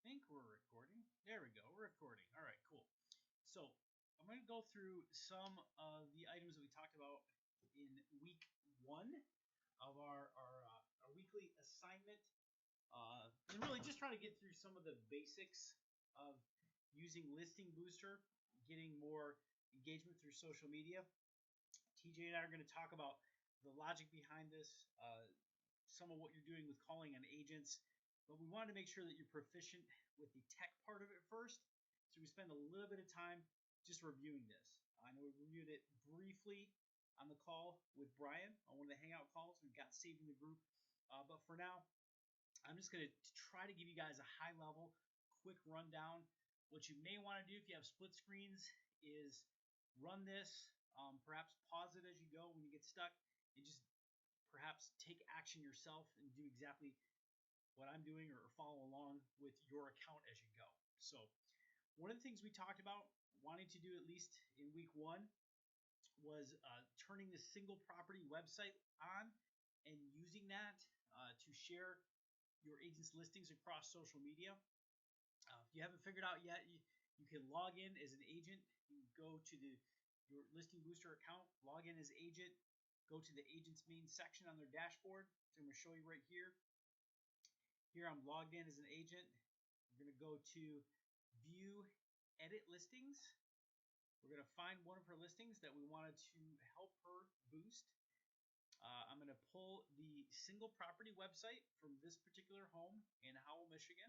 Think we're recording. There we go. We're recording. All right, cool. So I'm going to go through some of the items that we talked about in week one of our weekly assignment, and really just trying to get through some of the basics of using Listing Booster, getting more engagement through social media. TJ and I are going to talk about the logic behind this, some of what you're doing with calling on agents, but we wanted to make sure that you're proficient with the tech part of it first. So we spend a little bit of time just reviewing this. I know we reviewed it briefly on the call with Brian on one of the Hangout calls we've got saved in the group. But for now, I'm just going to try to give you guys a high level, quick rundown. What you may want to do if you have split screens is run this, perhaps pause it as you go when you get stuck, and just perhaps take action yourself and do exactly what I'm doing or follow along with your account as you go. So one of the things we talked about wanting to do at least in week one was turning the single property website on and using that to share your agent's listings across social media. If you haven't figured out yet, you can log in as an agent. You can go to your Listing Booster account, log in as agent, go to the agent's main section on their dashboard. So I'm going to show you right here. Here I'm logged in as an agent. We're going to go to View, Edit Listings. We're going to find one of her listings that we wanted to help her boost. I'm going to pull the single property website from this particular home in Howell, Michigan.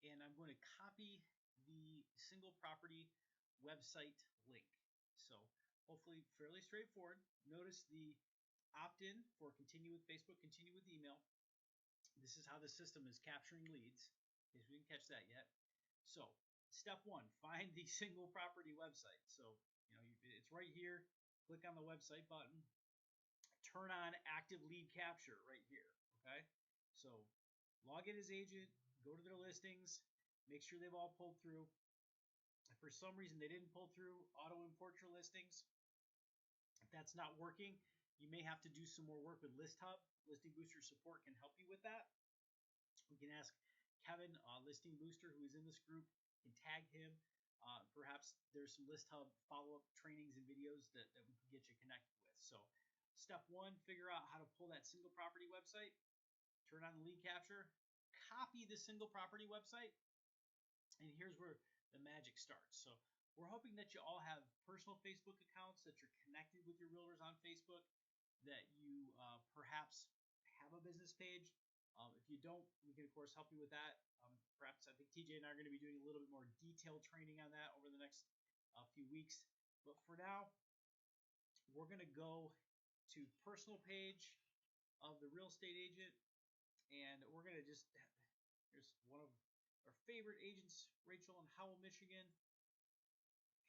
And I'm going to copy the single property website link. So hopefully fairly straightforward. Notice the opt-in for continue with Facebook, continue with email. This is how the system is capturing leads, in case we didn't catch that yet. So step one, find the single property website. So it's right here. Click on the website button. Turn on active lead capture right here. Okay. So log in as agent, go to their listings, make sure they've all pulled through. If for some reason they didn't pull through, auto import your listings. If that's not working, you may have to do some more work with ListHub. Listing Booster support can help you with that. We can ask Kevin, Listing Booster, who is in this group, can tag him. Perhaps there's some ListHub follow-up trainings and videos that we can get you connected with. So step one, figure out how to pull that single property website, turn on the lead capture, copy the single property website, and here's where the magic starts. So we're hoping that you all have personal Facebook accounts, that you're connected with your realtors on Facebook, that you perhaps have a business page. If you don't, we can of course help you with that. Perhaps I think TJ and I are going to be doing a little bit more detailed training on that over the next few weeks. But for now, we're going to go to personal page of the real estate agent, and we're going to just, here's one of our favorite agents, Rachel in Howell, Michigan.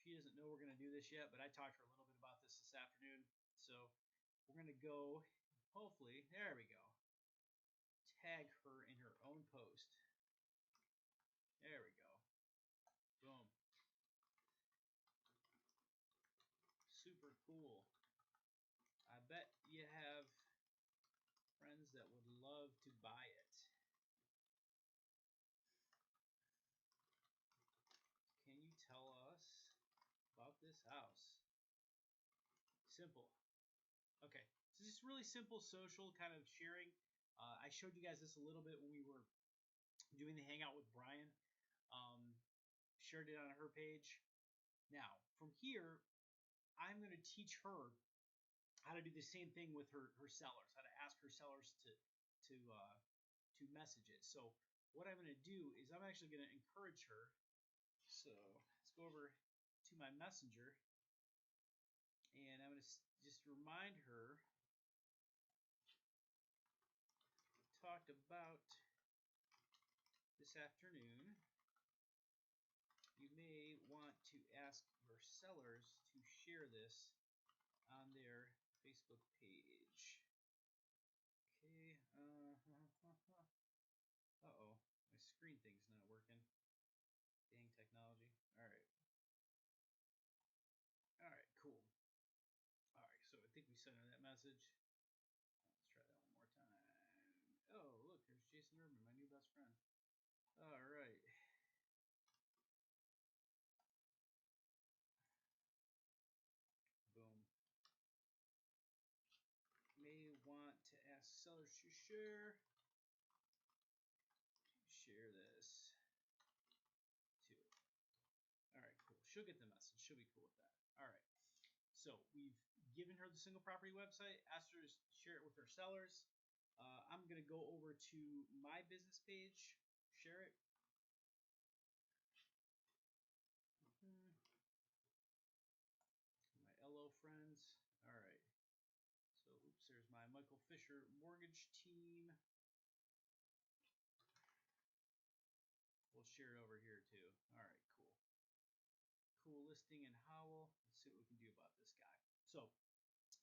She doesn't know we're going to do this yet, but I talked to her a little bit about this afternoon. So we're going to go, hopefully, there we go, tag her in her own post. There we go. Boom. Super cool. I bet you have friends that would love to buy it. Can you tell us about this house? Simple. Okay, so this is really simple social kind of sharing. I showed you guys this a little bit when we were doing the hangout with Brian. Shared it on her page. Now, from here, I'm going to teach her how to do the same thing with her sellers, how to ask her sellers to message it. So what I'm going to do is I'm actually going to encourage her. So let's go over to my messenger, and I'm going to just remind her we talked about this afternoon. You may want to ask your sellers to share this on their Facebook page. Okay. Uh-oh. My screen thing's not working. Dang technology. Alright. Alright, cool. Alright, so I think we sent her that message. Let's try that one more time. Oh, look, there's Jason Urban, my new best friend. sellers to share this too. All right, cool. She'll get the message. She'll be cool with that. All right. So we've given her the single property website, asked her to share it with her sellers. I'm going to go over to my business page, share it. My LO friends. All right. So, oops, there's my Michael Fisher mortgage team. We'll share it over here too. All right, cool. Cool listing in Howell. Let's see what we can do about this guy. So,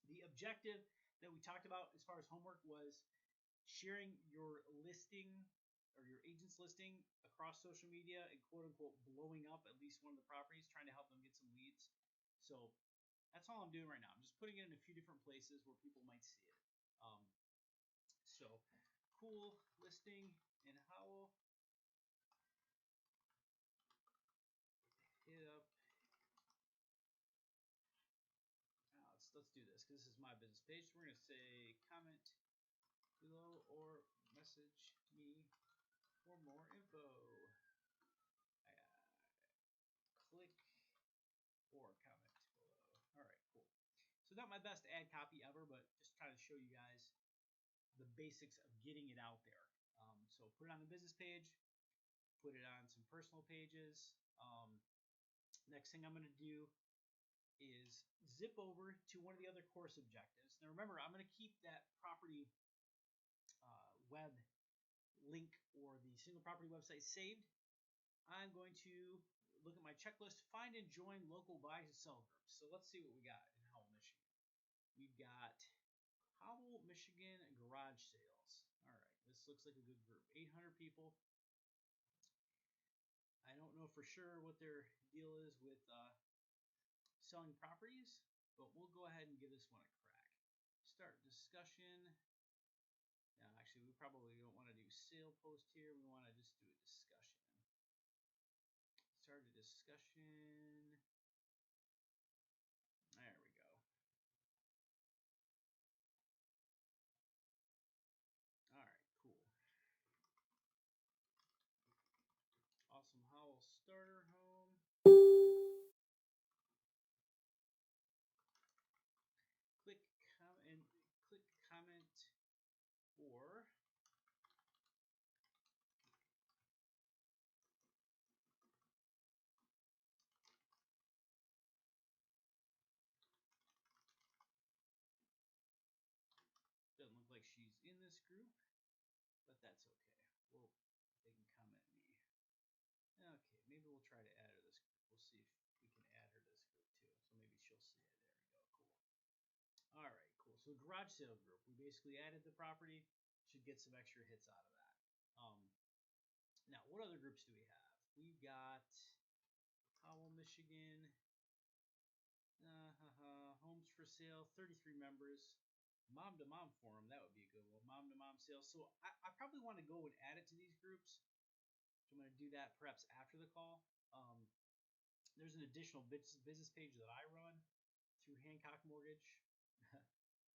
the objective that we talked about as far as homework was sharing your listing or your agent's listing across social media and quote unquote blowing up at least one of the properties, trying to help them get some leads. So that's all I'm doing right now. I'm just putting it in a few different places where people might see it. So cool listing in Howell. Hit up. Let's do this because this is my business page. We're gonna say comment below or message me for more info. Click or comment below. All right, cool. So not my best ad copy ever, but just trying to show you guys the basics of getting it out there. So put it on the business page, put it on some personal pages. Next thing I'm going to do is zip over to one of the other course objectives. Now remember, I'm going to keep that property web link or the single property website saved. I'm going to look at my checklist, find and join local buy and sell groups. So let's see what we got in Howell, Michigan. We've got Howell, Michigan garage sales. All right, this looks like a good group. 800 people. I don't know for sure what their deal is with selling properties, but we'll go ahead and give this one a crack. Start discussion. Now, actually, we probably don't want to do sale post here. We want to just do a discussion. Start a discussion. There we go. All right, cool. Awesome Howell starter home. Click comment or doesn't look like she's in this group, but that's okay. Well, they can comment me. Okay, maybe we'll try to add her to this group. We'll see if we can add her to this group too. So maybe she'll see it. There we go. Cool. All right, cool. So garage sale group. We basically added the property. Should get some extra hits out of that. Now, what other groups do we have? We've got Howell, Michigan. Homes for sale, 33 members. Mom to mom forum, that would be a good one. Mom to mom sales. So I probably want to go and add it to these groups. So I'm going to do that perhaps after the call. There's an additional business page that I run through Hancock Mortgage.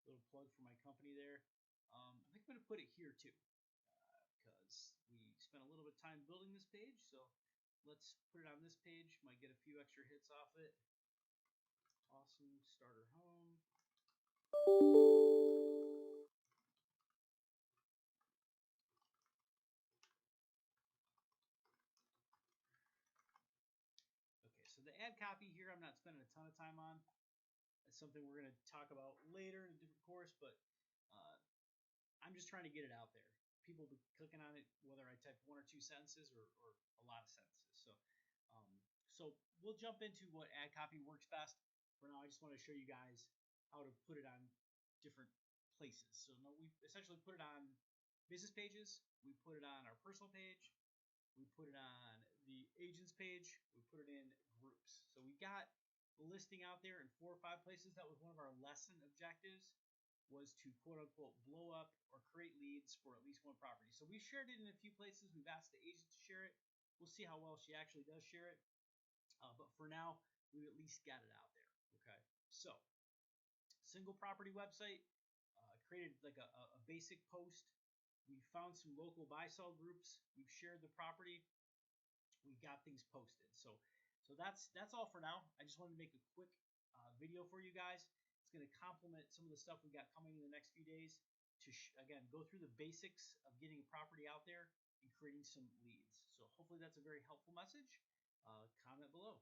Little plug for my company there. I think I'm going to put it here too because we spent a little bit of time building this page. So let's put it on this page. Might get a few extra hits off it. Awesome starter home. Okay, so the ad copy here, I'm not spending a ton of time on. That's something we're going to talk about later in a different course, but I'm just trying to get it out there. People will be clicking on it, whether I type one or two sentences or a lot of sentences. So we'll jump into what ad copy works best. For now, I just want to show you guys how to put it on different places. So no, we essentially put it on business pages. We put it on our personal page. We put it on the agents page. We put it in groups. So we got the listing out there in 4 or 5 places. That was one of our lesson objectives, was to quote unquote blow up or create leads for at least one property. So we shared it in a few places. We've asked the agent to share it. We'll see how well she actually does share it. But for now, we've at least got it out there. Okay. So single property website, created like a basic post. We found some local buy-sell groups. We've shared the property. We got things posted. So that's all for now. I just wanted to make a quick video for you guys. It's going to complement some of the stuff we got coming in the next few days to again go through the basics of getting a property out there and creating some leads. So hopefully that's a very helpful message. Comment below.